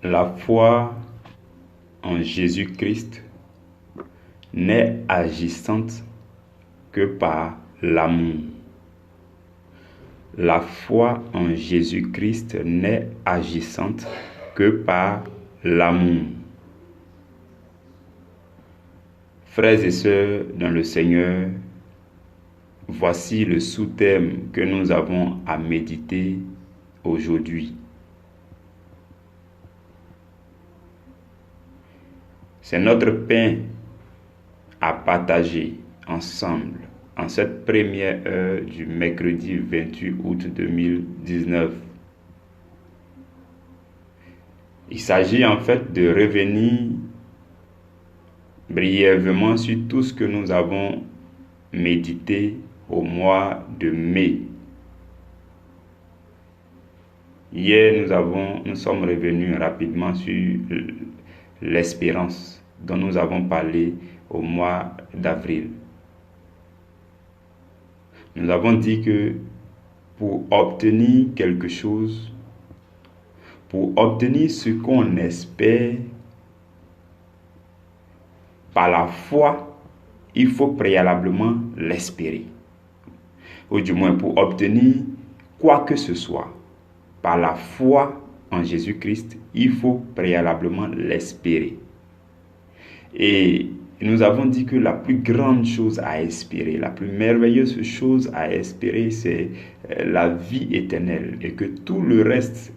La foi en Jésus-Christ n'est agissante que par l'amour. La foi en Jésus-Christ n'est agissante que par l'amour. Frères et sœurs dans le Seigneur, voici le sous-thème que nous avons à méditer aujourd'hui. C'est notre pain à partager ensemble en cette première heure du mercredi 28 août 2019. Il s'agit en fait de revenir brièvement sur tout ce que nous avons médité au mois de mai. Hier, nous sommes revenus rapidement sur l'espérance dont nous avons parlé au mois d'avril. Nous avons dit que pour obtenir quelque chose, pour obtenir ce qu'on espère, par la foi, il faut préalablement l'espérer. Ou du moins pour obtenir quoi que ce soit, par la foi en Jésus-Christ, il faut préalablement l'espérer. Et nous avons dit que la plus grande chose à espérer, la plus merveilleuse chose à espérer, c'est la vie éternelle et que tout le reste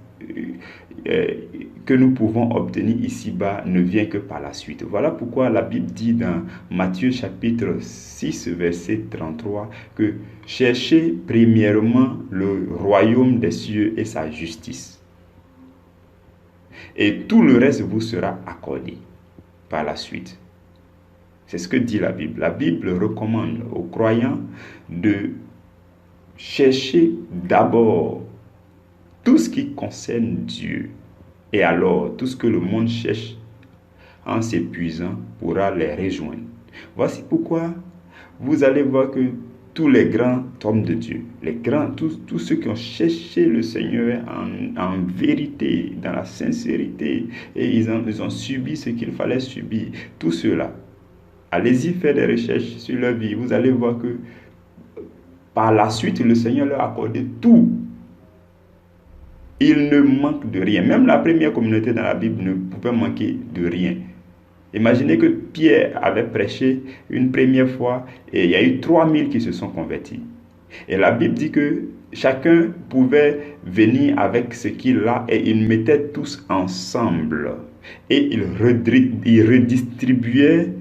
que nous pouvons obtenir ici-bas ne vient que par la suite. Voilà pourquoi la Bible dit dans Matthieu chapitre 6, verset 33, que cherchez premièrement le royaume des cieux et sa justice. Et tout le reste vous sera accordé par la suite. C'est ce que dit la Bible. La Bible recommande aux croyants de chercher d'abord tout ce qui concerne Dieu. Et alors, tout ce que le monde cherche en s'épuisant pourra les rejoindre. Voici pourquoi vous allez voir que tous les grands hommes de Dieu, tous ceux qui ont cherché le Seigneur en vérité, dans la sincérité, et ils ont subi ce qu'il fallait subir, tout cela, allez-y faire des recherches sur leur vie. Vous allez voir que par la suite, le Seigneur leur a accordé tout. Il ne manque de rien. Même la première communauté dans la Bible ne pouvait manquer de rien. Imaginez que Pierre avait prêché une première fois et il y a eu 3000 qui se sont convertis. Et la Bible dit que chacun pouvait venir avec ce qu'il a et ils mettaient tous ensemble. Et ils redistribuaient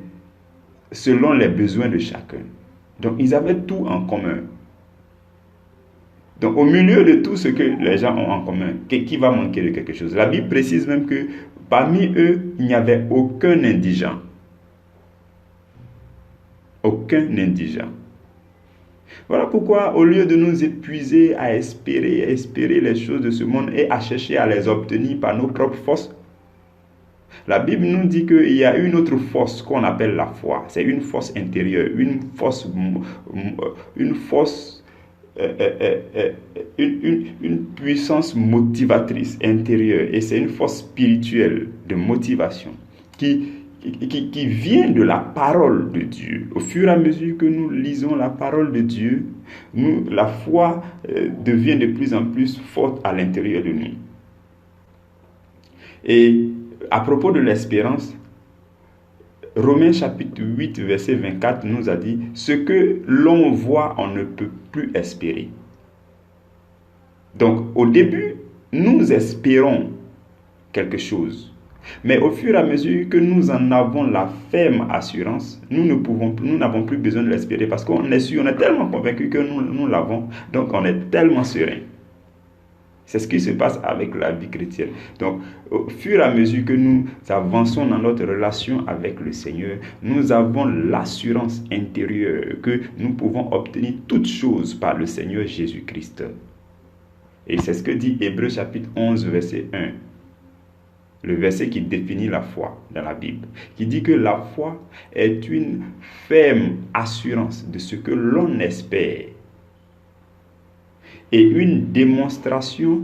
selon les besoins de chacun. Donc ils avaient tout en commun. Donc au milieu de tout ce que les gens ont en commun, qui va manquer de quelque chose? La Bible précise même que parmi eux, il n'y avait aucun indigent. Aucun indigent. Voilà pourquoi, au lieu de nous épuiser à espérer les choses de ce monde et à chercher à les obtenir par nos propres forces, la Bible nous dit qu'il y a une autre force qu'on appelle la foi. C'est une force intérieure, une puissance motivatrice intérieure, et c'est une force spirituelle de motivation qui vient de la parole de Dieu. Au fur et à mesure que nous lisons la parole de Dieu, la foi devient de plus en plus forte à l'intérieur de nous. Et à propos de l'espérance, Romains chapitre 8, verset 24 nous a dit « Ce que l'on voit, on ne peut plus espérer. » Donc, au début, nous espérons quelque chose. Mais au fur et à mesure que nous en avons la ferme assurance, nous n'avons plus besoin de l'espérer parce qu'on est sûr, on est tellement convaincu que nous l'avons, donc on est tellement serein. C'est ce qui se passe avec la vie chrétienne. Donc, au fur et à mesure que nous avançons dans notre relation avec le Seigneur, nous avons l'assurance intérieure que nous pouvons obtenir toutes choses par le Seigneur Jésus-Christ. Et c'est ce que dit Hébreux chapitre 11, verset 1. Le verset qui définit la foi dans la Bible. Qui dit que la foi est une ferme assurance de ce que l'on espère. Et une démonstration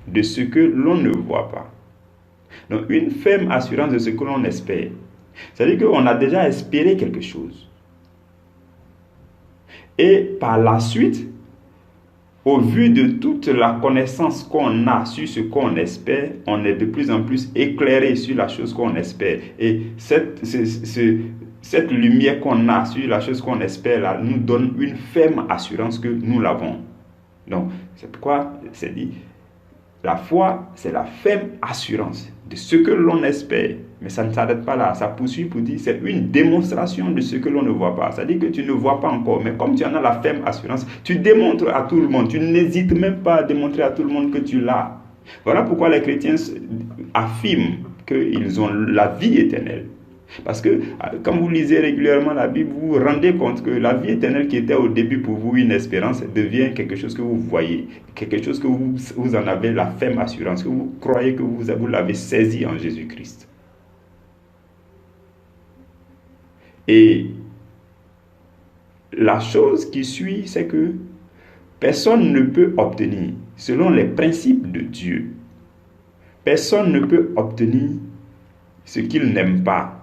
de ce que l'on ne voit pas. Donc, une ferme assurance de ce que l'on espère. C'est-à-dire qu'on a déjà espéré quelque chose. Et par la suite, au vu de toute la connaissance qu'on a sur ce qu'on espère, on est de plus en plus éclairé sur la chose qu'on espère. Et cette lumière qu'on a sur la chose qu'on espère là, nous donne une ferme assurance que nous l'avons. Donc, c'est pourquoi c'est dit, la foi, c'est la ferme assurance de ce que l'on espère. Mais ça ne s'arrête pas là, ça poursuit pour dire, c'est une démonstration de ce que l'on ne voit pas. C'est-à-dire que tu ne vois pas encore, mais comme tu en as la ferme assurance, tu démontres à tout le monde, tu n'hésites même pas à démontrer à tout le monde que tu l'as. Voilà pourquoi les chrétiens affirment qu'ils ont la vie éternelle. Parce que quand vous lisez régulièrement la Bible, vous vous rendez compte que la vie éternelle qui était au début pour vous une espérance devient quelque chose que vous voyez, quelque chose que vous en avez la ferme assurance, que vous croyez que vous l'avez saisi en Jésus-Christ. Et la chose qui suit, c'est que personne ne peut obtenir, selon les principes de Dieu, personne ne peut obtenir ce qu'il n'aime pas.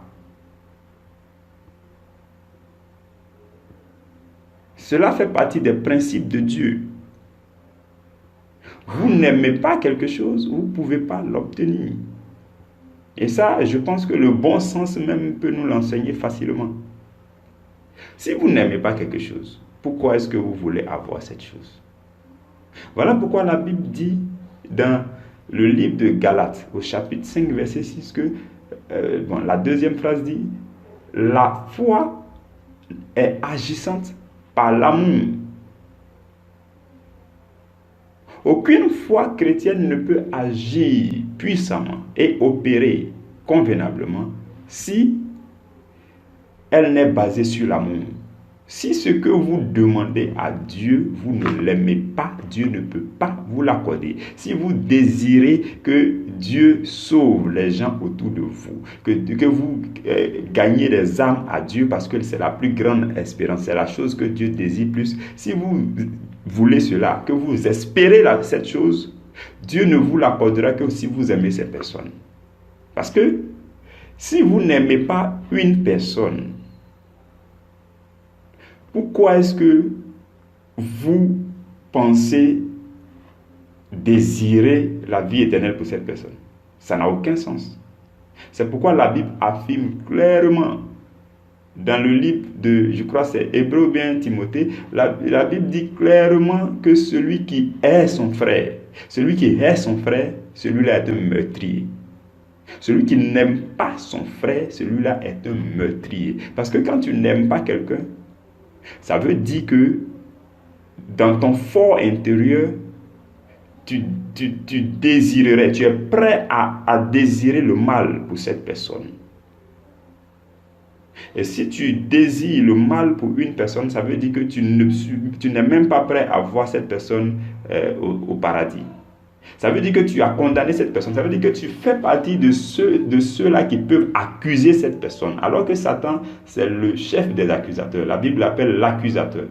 Cela fait partie des principes de Dieu. Vous n'aimez pas quelque chose, vous ne pouvez pas l'obtenir. Et ça, je pense que le bon sens même peut nous l'enseigner facilement. Si vous n'aimez pas quelque chose, pourquoi est-ce que vous voulez avoir cette chose? Voilà pourquoi la Bible dit dans le livre de Galates, au chapitre 5, verset 6, que la deuxième phrase dit, la foi est agissante par l'amour. Aucune foi chrétienne ne peut agir puissamment et opérer convenablement si elle n'est basée sur l'amour. Si ce que vous demandez à Dieu, vous ne l'aimez pas, Dieu ne peut pas vous l'accorder. Si vous désirez que Dieu sauve les gens autour de vous, que vous gagnez des âmes à Dieu parce que c'est la plus grande espérance, c'est la chose que Dieu désire plus. Si vous voulez cela, que vous espérez cette chose, Dieu ne vous l'accordera que si vous aimez ces personnes. Parce que si vous n'aimez pas une personne, pourquoi est-ce que vous pensez désirer la vie éternelle pour cette personne? Ça n'a aucun sens. C'est pourquoi la Bible affirme clairement dans le livre de, je crois c'est Hébreux ou bien Timothée, la Bible dit clairement que celui qui hait son frère, celui-là est un meurtrier. Celui qui n'aime pas son frère, celui-là est un meurtrier. Parce que quand tu n'aimes pas quelqu'un, ça veut dire que dans ton fort intérieur, tu désirerais, tu es prêt à désirer le mal pour cette personne. Et si tu désires le mal pour une personne, ça veut dire que tu n'es même pas prêt à voir cette personne au paradis. Ça veut dire que tu as condamné cette personne. Ça veut dire que tu fais partie de ceux-là qui peuvent accuser cette personne. Alors que Satan, c'est le chef des accusateurs. La Bible l'appelle l'accusateur.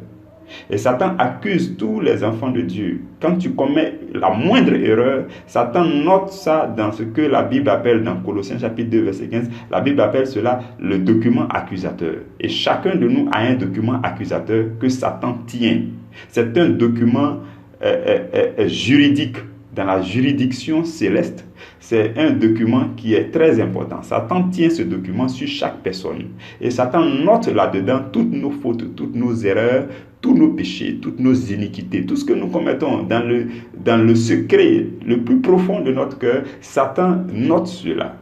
Et Satan accuse tous les enfants de Dieu. Quand tu commets la moindre erreur, Satan note ça dans ce que la Bible appelle, dans Colossiens chapitre 2, verset 15, la Bible appelle cela le document accusateur. Et chacun de nous a un document accusateur que Satan tient. C'est un document juridique. Dans la juridiction céleste, c'est un document qui est très important. Satan tient ce document sur chaque personne. Et Satan note là-dedans toutes nos fautes, toutes nos erreurs, tous nos péchés, toutes nos iniquités, tout ce que nous commettons dans le secret le plus profond de notre cœur. Satan note cela.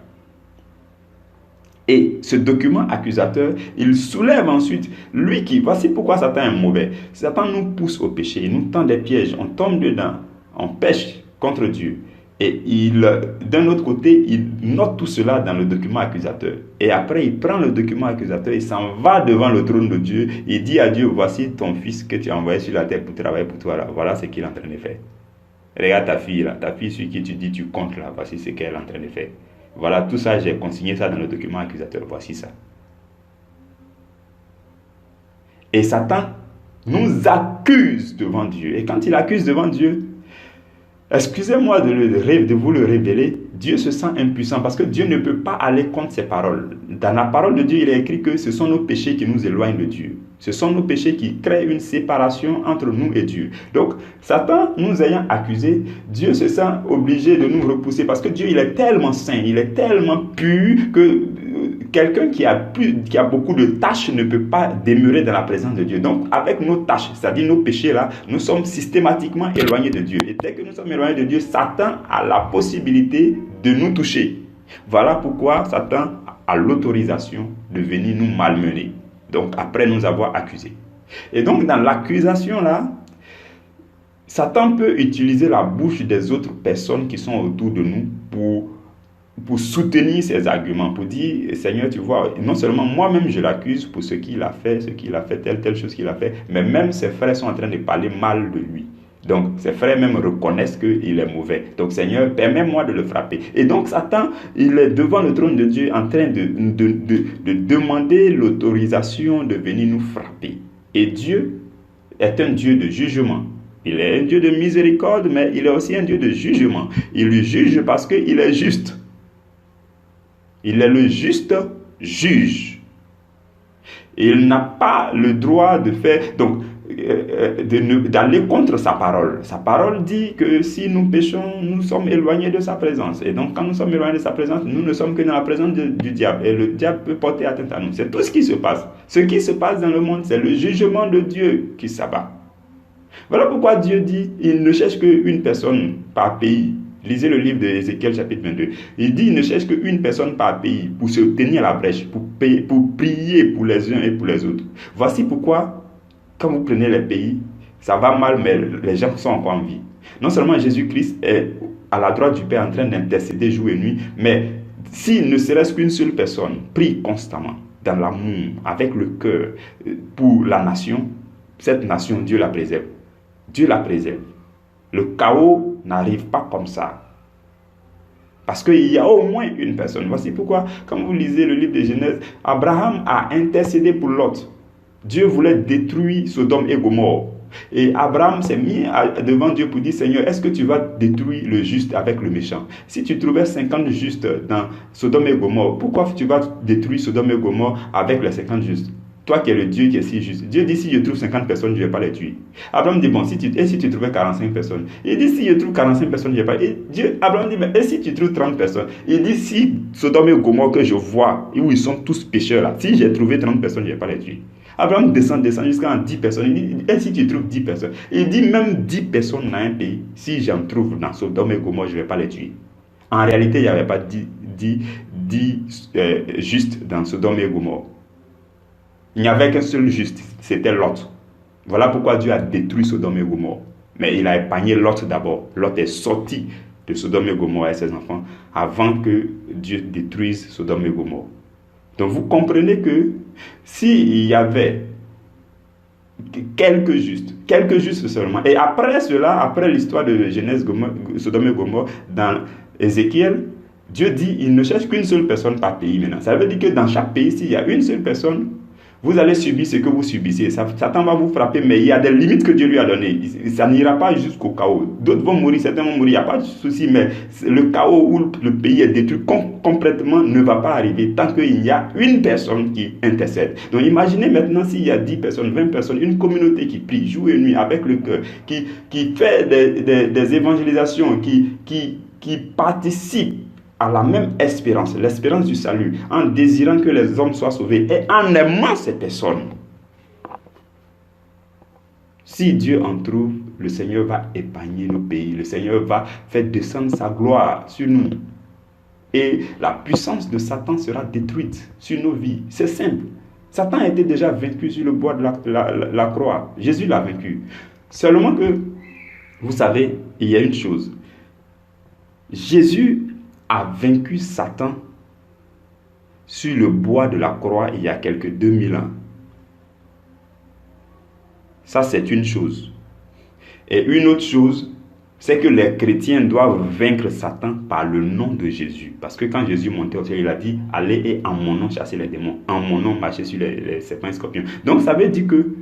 Et ce document accusateur, il soulève ensuite voici pourquoi Satan est mauvais. Satan nous pousse au péché, il nous tend des pièges, on tombe dedans, on pêche contre Dieu. Et d'un autre côté, il note tout cela dans le document accusateur. Et après, il prend le document accusateur, il s'en va devant le trône de Dieu, et dit à Dieu, voici ton fils que tu as envoyé sur la terre pour travailler pour toi. Là. Voilà ce qu'il est en train de faire. Regarde ta fille là, ta fille sur qui tu dis tu comptes là, voici ce qu'elle est en train de faire. Voilà, tout ça, j'ai consigné ça dans le document accusateur, voici ça. Et Satan nous accuse devant Dieu. Et quand il accuse devant Dieu, excusez-moi de vous le révéler, Dieu se sent impuissant parce que Dieu ne peut pas aller contre ses paroles. Dans la parole de Dieu, il est écrit que ce sont nos péchés qui nous éloignent de Dieu. Ce sont nos péchés qui créent une séparation entre nous et Dieu. Donc, Satan, nous ayant accusés, Dieu se sent obligé de nous repousser parce que Dieu, il est tellement saint, il est tellement pur que quelqu'un qui a beaucoup de tâches ne peut pas demeurer dans la présence de Dieu. Donc, avec nos tâches, c'est-à-dire nos péchés là, nous sommes systématiquement éloignés de Dieu. Et dès que nous sommes éloignés de Dieu, Satan a la possibilité de nous toucher. Voilà pourquoi Satan a l'autorisation de venir nous malmener. Donc, après nous avoir accusés. Et donc, dans l'accusation là, Satan peut utiliser la bouche des autres personnes qui sont autour de nous pour soutenir ses arguments, pour dire, Seigneur, tu vois, non seulement moi-même je l'accuse pour ce qu'il a fait, telle chose qu'il a fait, mais même ses frères sont en train de parler mal de lui. Donc, ses frères même reconnaissent qu'il est mauvais. Donc, Seigneur, permets-moi de le frapper. Et donc, Satan, il est devant le trône de Dieu en train de demander l'autorisation de venir nous frapper. Et Dieu est un Dieu de jugement. Il est un Dieu de miséricorde, mais il est aussi un Dieu de jugement. Il juge parce qu'il est juste. Il est le juste juge. Il n'a pas le droit de faire... Donc, d'aller contre sa parole. Sa parole dit que si nous péchons, nous sommes éloignés de sa présence. Et donc, quand nous sommes éloignés de sa présence, nous ne sommes que dans la présence du diable. Et le diable peut porter atteinte à nous. C'est tout ce qui se passe. Ce qui se passe dans le monde, c'est le jugement de Dieu qui s'abat. Voilà pourquoi Dieu dit, il ne cherche qu'une personne par pays. Lisez le livre d'Ézéchiel chapitre 22. Il dit, il ne cherche qu'une personne par pays pour se tenir à la brèche, pour prier pour les uns et pour les autres. Voici pourquoi quand vous prenez les pays, ça va mal, mais les gens sont encore en vie. Non seulement Jésus-Christ est à la droite du Père en train d'intercéder jour et nuit, mais s'il ne serait-ce qu'une seule personne prie constamment dans l'amour, avec le cœur pour la nation, cette nation, Dieu la préserve. Dieu la préserve. Le chaos n'arrive pas comme ça. Parce qu'il y a au moins une personne. Voici pourquoi, quand vous lisez le livre de Genèse, Abraham a intercédé pour Lot. Dieu voulait détruire Sodome et Gomorrhe. Et Abraham s'est mis devant Dieu pour dire, Seigneur, est-ce que tu vas détruire le juste avec le méchant? Si tu trouvais 50 justes dans Sodome et Gomorrhe, pourquoi tu vas détruire Sodome et Gomorrhe avec les 50 justes? Toi qui es le Dieu qui est si juste. Dieu dit, si je trouve 50 personnes, je ne vais pas les tuer. Abraham dit, bon, si tu trouvais 45 personnes? Il dit, si je trouve 45 personnes, je ne vais pas. Et Abraham dit, mais et si tu trouves 30 personnes? Il dit, si Sodome et Gomorrhe que je vois, où ils sont tous pécheurs là, si j'ai trouvé 30 personnes, je ne vais pas les tuer. Abraham descend jusqu'à 10 personnes. Il dit, et si tu trouves 10 personnes? Il dit, même 10 personnes dans un pays, si j'en trouve dans Sodome et Gomorrhe, je ne vais pas les tuer. En réalité, il n'y avait pas 10 justes dans Sodome et Gomorrhe. Il n'y avait qu'un seul juste, c'était Lot. Voilà pourquoi Dieu a détruit Sodome et Gomorrhe. Mais il a épargné Lot d'abord. Lot est sorti de Sodome et Gomorrhe et ses enfants avant que Dieu détruise Sodome et Gomorrhe. Donc vous comprenez que s'il y avait quelques justes seulement, et après cela, après l'histoire de Genèse, Sodome et Gomorrhe, dans Ézéchiel, Dieu dit il ne cherche qu'une seule personne par pays maintenant. Ça veut dire que dans chaque pays, s'il y a une seule personne, vous allez subir ce que vous subissez. Satan va vous frapper, mais il y a des limites que Dieu lui a données. Ça n'ira pas jusqu'au chaos. D'autres vont mourir, certains vont mourir, il n'y a pas de souci, mais le chaos où le pays est détruit complètement ne va pas arriver tant qu'il y a une personne qui intercède. Donc imaginez maintenant s'il y a 10 personnes, 20 personnes, une communauté qui prie jour et nuit avec le cœur, qui fait des évangélisations, qui participe à la même espérance, l'espérance du salut, en désirant que les hommes soient sauvés et en aimant ces personnes. Si Dieu en trouve, le Seigneur va épargner nos pays, le Seigneur va faire descendre sa gloire sur nous. Et la puissance de Satan sera détruite sur nos vies. C'est simple. Satan a été déjà vaincu sur le bois de la croix. Jésus l'a vaincu. Seulement que, vous savez, il y a une chose. Jésus a vaincu Satan sur le bois de la croix il y a quelques 2000 ans. Ça, c'est une chose. Et une autre chose, c'est que les chrétiens doivent vaincre Satan par le nom de Jésus. Parce que quand Jésus montait au ciel, il a dit, allez et en mon nom chasser les démons, en mon nom marcher sur les serpents et scorpions. Donc ça veut dire que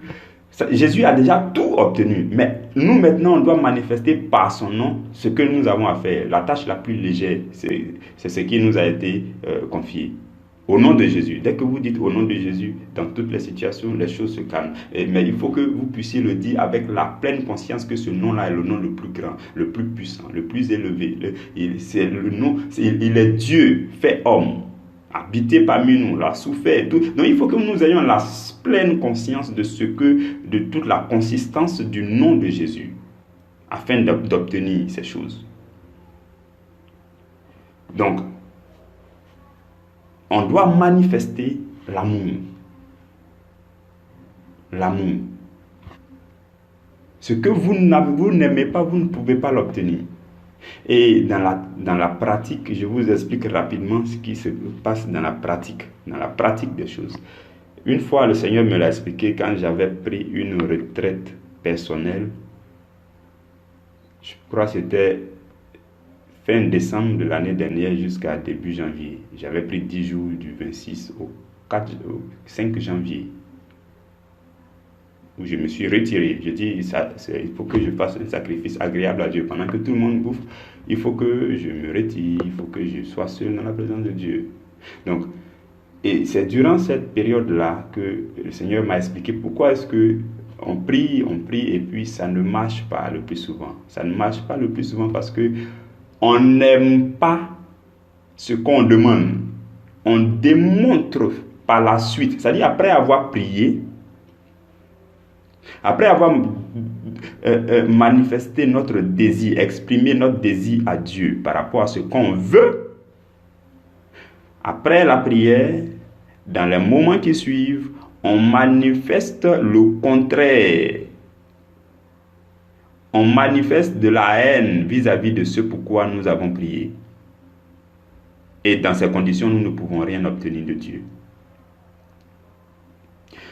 Jésus a déjà tout obtenu, mais nous maintenant, on doit manifester par son nom ce que nous avons à faire. La tâche la plus légère, c'est ce qui nous a été confié. Au nom de Jésus. Dès que vous dites au nom de Jésus, dans toutes les situations, les choses se calment. Mais il faut que vous puissiez le dire avec la pleine conscience que ce nom-là est le nom le plus grand, le plus puissant, le plus élevé. C'est le nom, il est Dieu fait homme, habité parmi nous, l'a souffert. Tout. Donc il faut que nous ayons la pleine conscience de toute la consistance du nom de Jésus, afin d'obtenir ces choses. Donc, on doit manifester l'amour. L'amour. Ce que vous n'aimez pas, vous ne pouvez pas l'obtenir. Et dans la pratique, je vous explique rapidement ce qui se passe dans la pratique des choses. Une fois, le Seigneur me l'a expliqué quand j'avais pris une retraite personnelle. Je crois que c'était fin décembre de l'année dernière jusqu'à début janvier. J'avais pris 10 jours du 26 au 5 janvier. Où je me suis retiré. Je dis, il faut que je fasse un sacrifice agréable à Dieu. Pendant que tout le monde bouffe, il faut que je me retire, il faut que je sois seul dans la présence de Dieu. Donc, et c'est durant cette période-là que le Seigneur m'a expliqué pourquoi est-ce que on prie, et puis ça ne marche pas le plus souvent. Ça ne marche pas le plus souvent parce que on n'aime pas ce qu'on demande. On démontre par la suite, c'est-à-dire après avoir prié, après avoir manifesté notre désir, exprimé notre désir à Dieu par rapport à ce qu'on veut, après la prière, dans les moments qui suivent, on manifeste le contraire. On manifeste de la haine vis-à-vis de ce pourquoi nous avons prié. Et dans ces conditions, nous ne pouvons rien obtenir de Dieu.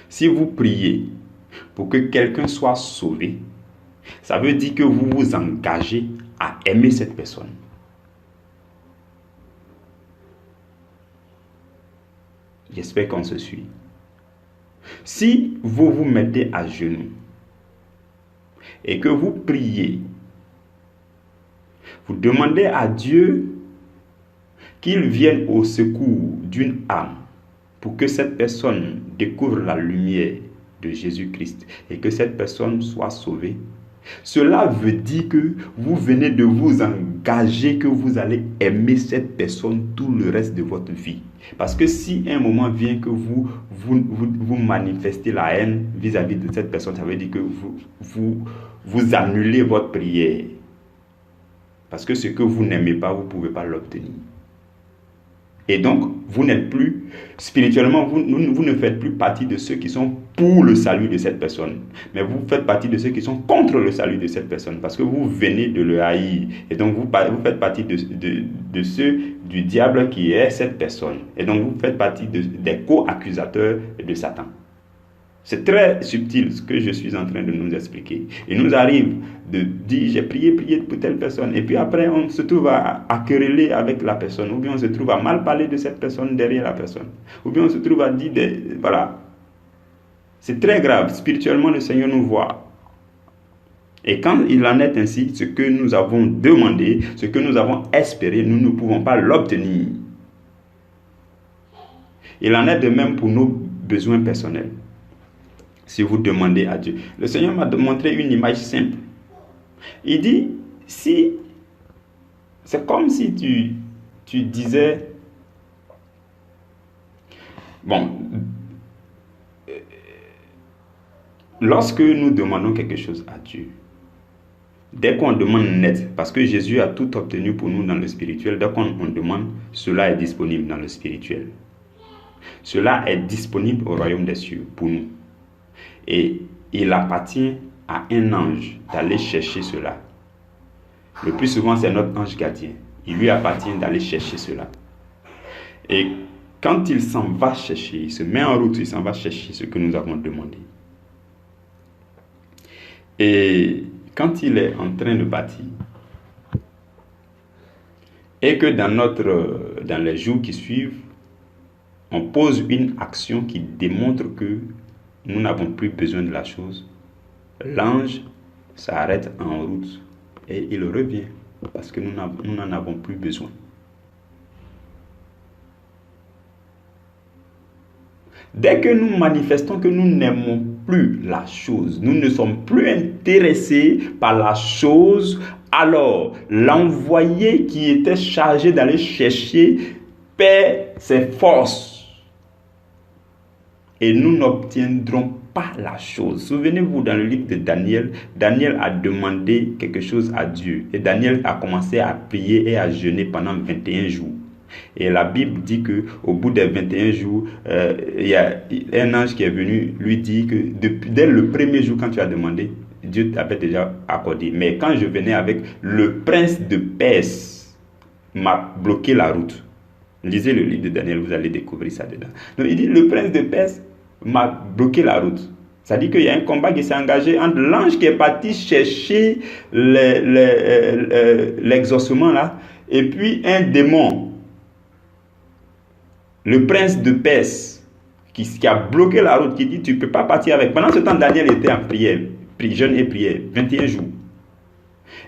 Si vous priez pour que quelqu'un soit sauvé, ça veut dire que vous vous engagez à aimer cette personne. J'espère qu'on se suit. Si vous vous mettez à genoux et que vous priez, vous demandez à Dieu qu'il vienne au secours d'une âme pour que cette personne découvre la lumière de Jésus-Christ et que cette personne soit sauvée. Cela veut dire que vous venez de vous engager, que vous allez aimer cette personne tout le reste de votre vie. Parce que si un moment vient que vous manifestez la haine vis-à-vis de cette personne, ça veut dire que vous annulez votre prière. Parce que ce que vous n'aimez pas, vous ne pouvez pas l'obtenir. Et donc, vous n'êtes plus, spirituellement, vous ne faites plus partie de ceux qui sont pour le salut de cette personne. Mais vous faites partie de ceux qui sont contre le salut de cette personne. Parce que vous venez de le haïr. Et donc, vous faites partie de ceux du diable qui est cette personne. Et donc, vous faites partie des co-accusateurs de Satan. C'est très subtil ce que je suis en train de nous expliquer. Il nous arrive de dire, j'ai prié pour telle personne. Et puis après, on se trouve à quereller avec la personne. Ou bien on se trouve à mal parler de cette personne derrière la personne. Ou bien on se trouve à dire, voilà. C'est très grave. Spirituellement, le Seigneur nous voit. Et quand il en est ainsi, ce que nous avons demandé, ce que nous avons espéré, nous ne pouvons pas l'obtenir. Il en est de même pour nos besoins personnels. Si vous demandez à Dieu. Le Seigneur m'a montré une image simple. Il dit, c'est comme si tu disais, lorsque nous demandons quelque chose à Dieu, dès qu'on demande net, parce que Jésus a tout obtenu pour nous dans le spirituel, dès qu'on demande, cela est disponible dans le spirituel. Cela est disponible au royaume des cieux pour nous. Et il appartient à un ange d'aller chercher cela. Le plus souvent, c'est notre ange gardien. Il lui appartient d'aller chercher cela. Et quand il s'en va chercher, il se met en route, il s'en va chercher ce que nous avons demandé. Et quand il est en train de partir, et que dans les jours qui suivent, on pose une action qui démontre que nous n'avons plus besoin de la chose, l'ange s'arrête en route et il revient parce que nous n'en avons plus besoin. Dès que nous manifestons que nous n'aimons plus la chose, nous ne sommes plus intéressés par la chose, alors l'envoyé qui était chargé d'aller chercher perd ses forces et nous n'obtiendrons pas la chose. Souvenez-vous, dans le livre de Daniel, Daniel a demandé quelque chose à Dieu et Daniel a commencé à prier et à jeûner pendant 21 jours. Et la Bible dit que au bout des 21 jours, il y a un ange qui est venu lui dire que dès le premier jour quand tu as demandé, Dieu t'avait déjà accordé. Mais quand je venais avec le prince de Perse, m'a bloqué la route. Lisez le livre de Daniel, vous allez découvrir ça dedans. Donc il dit, le prince de Perse m'a bloqué la route. Ça dit qu'il y a un combat qui s'est engagé entre l'ange qui est parti chercher l'exaucement là, et puis un démon. Le prince de Perse qui a bloqué la route, qui dit tu ne peux pas partir avec. Pendant ce temps, Daniel était en prière, jeûne et prière, 21 jours.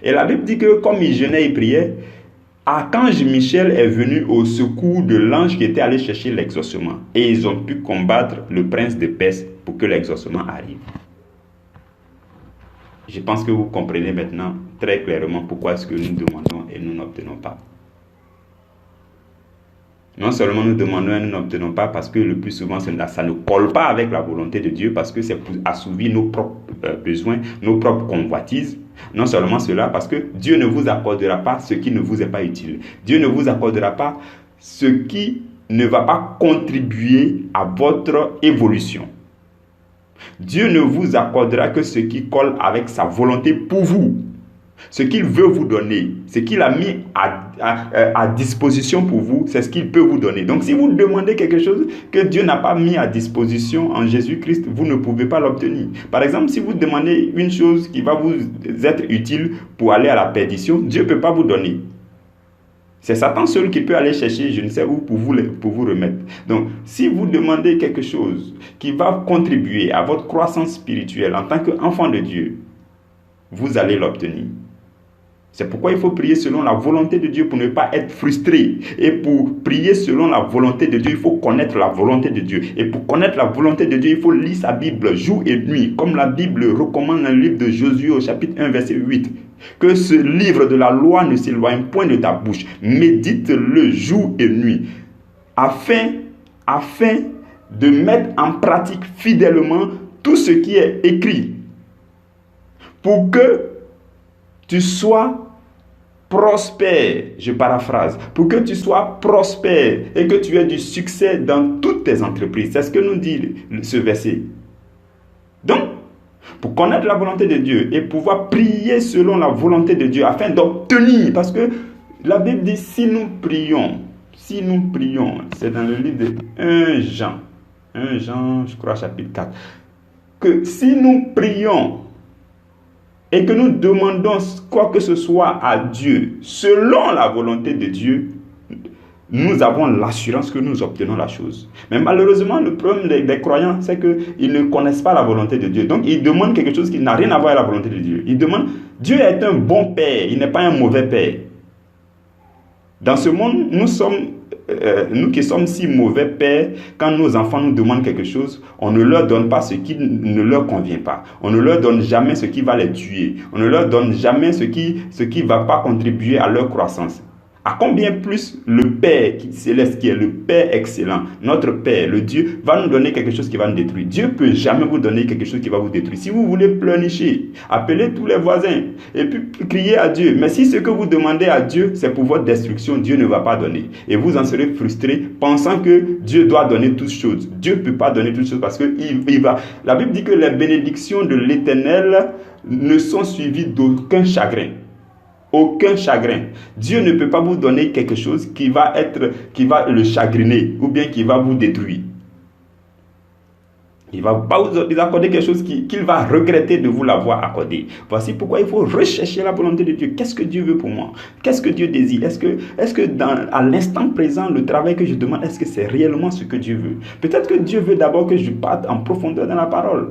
Et la Bible dit que comme il jeûnait et priait, Archange Michel est venu au secours de l'ange qui était allé chercher l'exaucement. Et ils ont pu combattre le prince de Perse pour que l'exaucement arrive. Je pense que vous comprenez maintenant très clairement pourquoi est-ce que nous demandons et nous n'obtenons pas. Non seulement nous demandons et nous n'obtenons pas parce que le plus souvent ça ne colle pas avec la volonté de Dieu, parce que c'est pour assouvir nos propres besoins, nos propres convoitises. Non seulement cela, parce que Dieu ne vous accordera pas ce qui ne vous est pas utile. Dieu ne vous accordera pas ce qui ne va pas contribuer à votre évolution. Dieu ne vous accordera que ce qui colle avec sa volonté pour vous. Ce qu'il veut vous donner, ce qu'il a mis à disposition pour vous, c'est ce qu'il peut vous donner. Donc si vous demandez quelque chose que Dieu n'a pas mis à disposition en Jésus-Christ, vous ne pouvez pas l'obtenir. Par exemple, si vous demandez une chose qui va vous être utile pour aller à la perdition, Dieu ne peut pas vous donner. C'est Satan seul qui peut aller chercher je ne sais où pour vous remettre. Donc, si vous demandez quelque chose qui va contribuer à votre croissance spirituelle en tant qu'enfant de Dieu, vous allez l'obtenir. C'est pourquoi il faut prier selon la volonté de Dieu pour ne pas être frustré. Et pour prier selon la volonté de Dieu, il faut connaître la volonté de Dieu. Et pour connaître la volonté de Dieu, il faut lire sa Bible jour et nuit. Comme la Bible recommande dans le livre de Josué au chapitre 1, verset 8. Que ce livre de la loi ne s'éloigne point de ta bouche. Médite-le jour et nuit. Afin de mettre en pratique fidèlement tout ce qui est écrit. Pour que tu sois prospère, je paraphrase, pour que tu sois prospère et que tu aies du succès dans toutes tes entreprises. C'est ce que nous dit ce verset. Donc, pour connaître la volonté de Dieu et pouvoir prier selon la volonté de Dieu afin d'obtenir, parce que la Bible dit si nous prions, c'est dans le livre de 1 Jean, je crois chapitre 4, que si nous prions et que nous demandons quoi que ce soit à Dieu, selon la volonté de Dieu, nous avons l'assurance que nous obtenons la chose. Mais malheureusement, le problème des croyants, c'est qu'ils ne connaissent pas la volonté de Dieu. Donc, ils demandent quelque chose qui n'a rien à voir avec la volonté de Dieu. Ils demandent, Dieu est un bon père, il n'est pas un mauvais père. Dans ce monde, nous qui sommes si mauvais pères, quand nos enfants nous demandent quelque chose, on ne leur donne pas ce qui ne leur convient pas. On ne leur donne jamais ce qui va les tuer. On ne leur donne jamais ce qui ne va pas contribuer à leur croissance. À combien plus le Père céleste, qui est le Père excellent, notre Père, le Dieu, va nous donner quelque chose qui va nous détruire. Dieu ne peut jamais vous donner quelque chose qui va vous détruire. Si vous voulez pleurnicher, appelez tous les voisins et puis criez à Dieu. Mais si ce que vous demandez à Dieu, c'est pour votre destruction, Dieu ne va pas donner. Et vous en serez frustrés pensant que Dieu doit donner toutes choses. Dieu ne peut pas donner toutes choses parce que il va. La Bible dit que les bénédictions de l'Éternel ne sont suivies d'aucun chagrin. Aucun chagrin. Dieu ne peut pas vous donner quelque chose qui va le chagriner ou bien qui va vous détruire. Il ne va pas vous accorder quelque chose qu'il va regretter de vous l'avoir accordé. Voici pourquoi il faut rechercher la volonté de Dieu. Qu'est-ce que Dieu veut pour moi? Qu'est-ce que Dieu désire? Est-ce que à l'instant présent, le travail que je demande, est-ce que c'est réellement ce que Dieu veut? Peut-être que Dieu veut d'abord que je parte en profondeur dans la parole.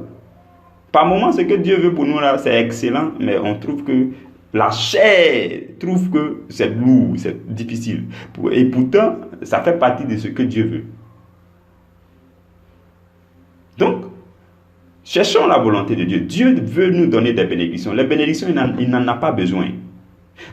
Par moments, ce que Dieu veut pour nous, là, c'est excellent, mais on trouve que la chair trouve que c'est lourd, c'est difficile. Et pourtant, ça fait partie de ce que Dieu veut. Donc, cherchons la volonté de Dieu. Dieu veut nous donner des bénédictions. Les bénédictions, il n'en a pas besoin.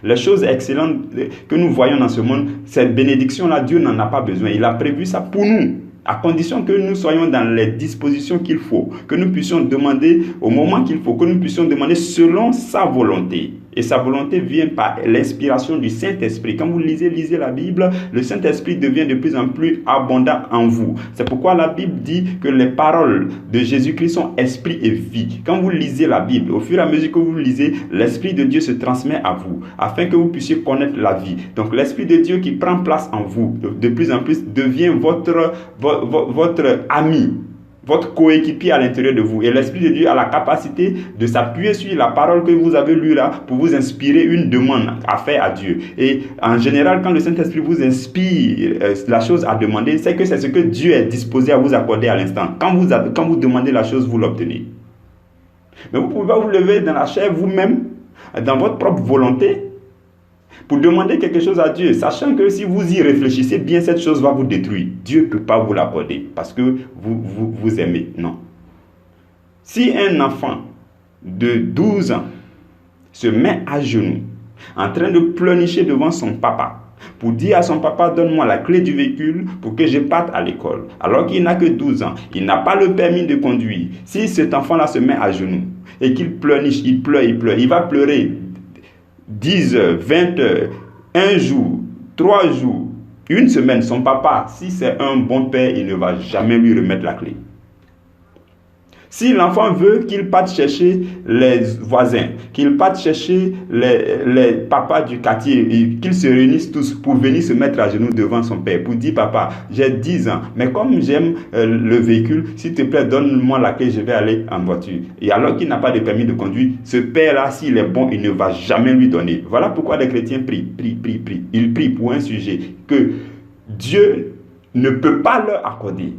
Les choses excellentes que nous voyons dans ce monde, cette bénédiction-là, Dieu n'en a pas besoin. Il a prévu ça pour nous, à condition que nous soyons dans les dispositions qu'il faut, que nous puissions demander au moment qu'il faut, que nous puissions demander selon sa volonté. Et sa volonté vient par l'inspiration du Saint-Esprit. Quand vous lisez la Bible, le Saint-Esprit devient de plus en plus abondant en vous. C'est pourquoi la Bible dit que les paroles de Jésus-Christ sont esprit et vie. Quand vous lisez la Bible, au fur et à mesure que vous lisez, l'Esprit de Dieu se transmet à vous, afin que vous puissiez connaître la vie. Donc l'Esprit de Dieu qui prend place en vous, de plus en plus, devient votre ami, votre coéquipier à l'intérieur de vous. Et l'Esprit de Dieu a la capacité de s'appuyer sur la parole que vous avez lue là pour vous inspirer une demande à faire à Dieu. Et en général, quand le Saint-Esprit vous inspire la chose à demander, c'est que c'est ce que Dieu est disposé à vous accorder à l'instant. Quand vous demandez la chose, vous l'obtenez. Mais vous ne pouvez pas vous lever dans la chair vous-même, dans votre propre volonté, pour demander quelque chose à Dieu, sachant que si vous y réfléchissez bien, cette chose va vous détruire. Dieu ne peut pas vous l'accorder parce que vous aimez. Non. Si un enfant de 12 ans se met à genoux, en train de pleurnicher devant son papa, pour dire à son papa, donne-moi la clé du véhicule pour que je parte à l'école, alors qu'il n'a que 12 ans, il n'a pas le permis de conduire. Si cet enfant-là se met à genoux et qu'il pleurniche, il pleure, il va pleurer 10 heures, 20 heures, un jour, 3 jours, une semaine, son papa, si c'est un bon père, il ne va jamais lui remettre la clé. Si l'enfant veut qu'il parte chercher les voisins, qu'il parte chercher les papas du quartier, qu'ils se réunissent tous pour venir se mettre à genoux devant son père, pour dire, papa, j'ai 10 ans, mais comme j'aime le véhicule, s'il te plaît, donne-moi la clé, je vais aller en voiture. Et alors qu'il n'a pas de permis de conduire, ce père-là, s'il est bon, il ne va jamais lui donner. Voilà pourquoi les chrétiens prient. Ils prient pour un sujet que Dieu ne peut pas leur accorder.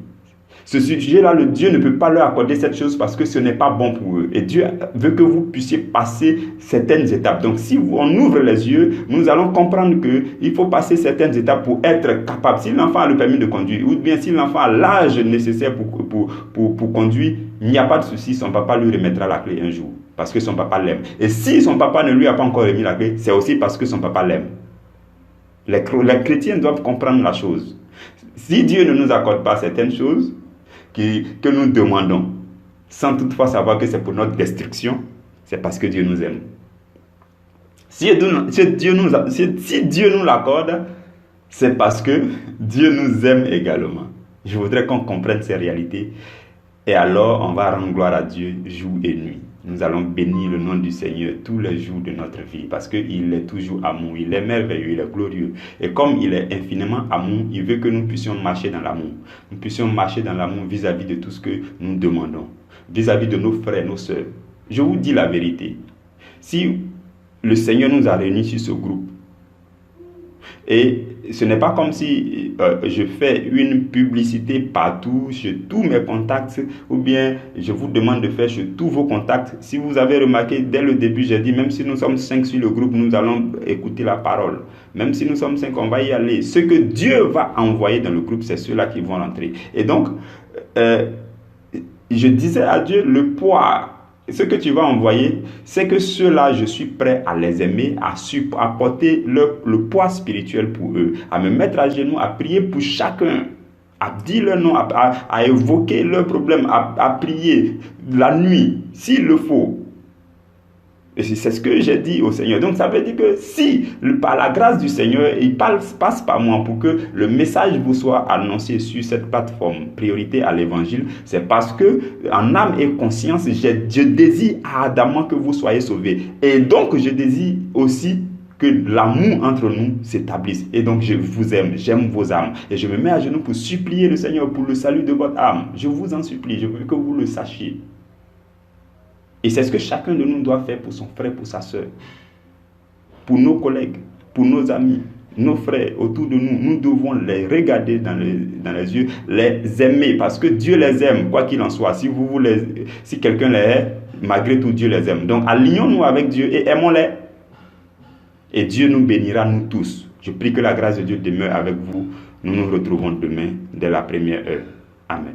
Ce sujet-là, le Dieu ne peut pas leur accorder cette chose parce que ce n'est pas bon pour eux. Et Dieu veut que vous puissiez passer certaines étapes. Donc, si on ouvre les yeux, nous allons comprendre qu'il faut passer certaines étapes pour être capable. Si l'enfant a le permis de conduire, ou bien si l'enfant a l'âge nécessaire pour conduire, il n'y a pas de souci, son papa lui remettra la clé un jour. Parce que son papa l'aime. Et si son papa ne lui a pas encore remis la clé, c'est aussi parce que son papa l'aime. Les chrétiens doivent comprendre la chose. Si Dieu ne nous accorde pas certaines choses, que nous demandons, sans toutefois savoir que c'est pour notre destruction, c'est parce que Dieu nous aime. Si Dieu nous l'accorde, c'est parce que Dieu nous aime également. Je voudrais qu'on comprenne ces réalités. Et alors, on va rendre gloire à Dieu jour et nuit. Nous allons bénir le nom du Seigneur tous les jours de notre vie parce qu'il est toujours amour, il est merveilleux, il est glorieux. Et comme il est infiniment amour, il veut que nous puissions marcher dans l'amour. Nous puissions marcher dans l'amour vis-à-vis de tout ce que nous demandons, vis-à-vis de nos frères, nos sœurs. Je vous dis la vérité. Si le Seigneur nous a réunis sur ce groupe, et ce n'est pas comme si je fais une publicité partout, chez tous mes contacts, ou bien je vous demande de faire chez tous vos contacts. Si vous avez remarqué, dès le début, j'ai dit, même si nous sommes 5 sur le groupe, nous allons écouter la parole. Même si nous sommes 5, on va y aller. Ce que Dieu va envoyer dans le groupe, c'est ceux-là qui vont rentrer. Et donc, je disais à Dieu, le poids, ce que tu vas envoyer, c'est que ceux-là, je suis prêt à les aimer, à porter le poids spirituel pour eux, à me mettre à genoux, à prier pour chacun, à dire leur nom, à évoquer leurs problèmes, à prier la nuit, s'il le faut. Et c'est ce que j'ai dit au Seigneur. Donc ça veut dire que si, par la grâce du Seigneur, il passe par moi pour que le message vous soit annoncé sur cette plateforme Priorité à l'Évangile, c'est parce que, en âme et conscience, je désire ardemment que vous soyez sauvés. Et donc je désire aussi que l'amour entre nous s'établisse. Et donc, je vous aime, j'aime vos âmes. Et je me mets à genoux pour supplier le Seigneur pour le salut de votre âme. Je vous en supplie, je veux que vous le sachiez. Et c'est ce que chacun de nous doit faire pour son frère, pour sa soeur, pour nos collègues, pour nos amis, nos frères autour de nous. Nous devons les regarder dans les yeux, les aimer, parce que Dieu les aime, quoi qu'il en soit. Si quelqu'un les hait, malgré tout, Dieu les aime. Donc, alignons-nous avec Dieu et aimons-les. Et Dieu nous bénira, nous tous. Je prie que la grâce de Dieu demeure avec vous. Nous nous retrouvons demain dès la première heure. Amen.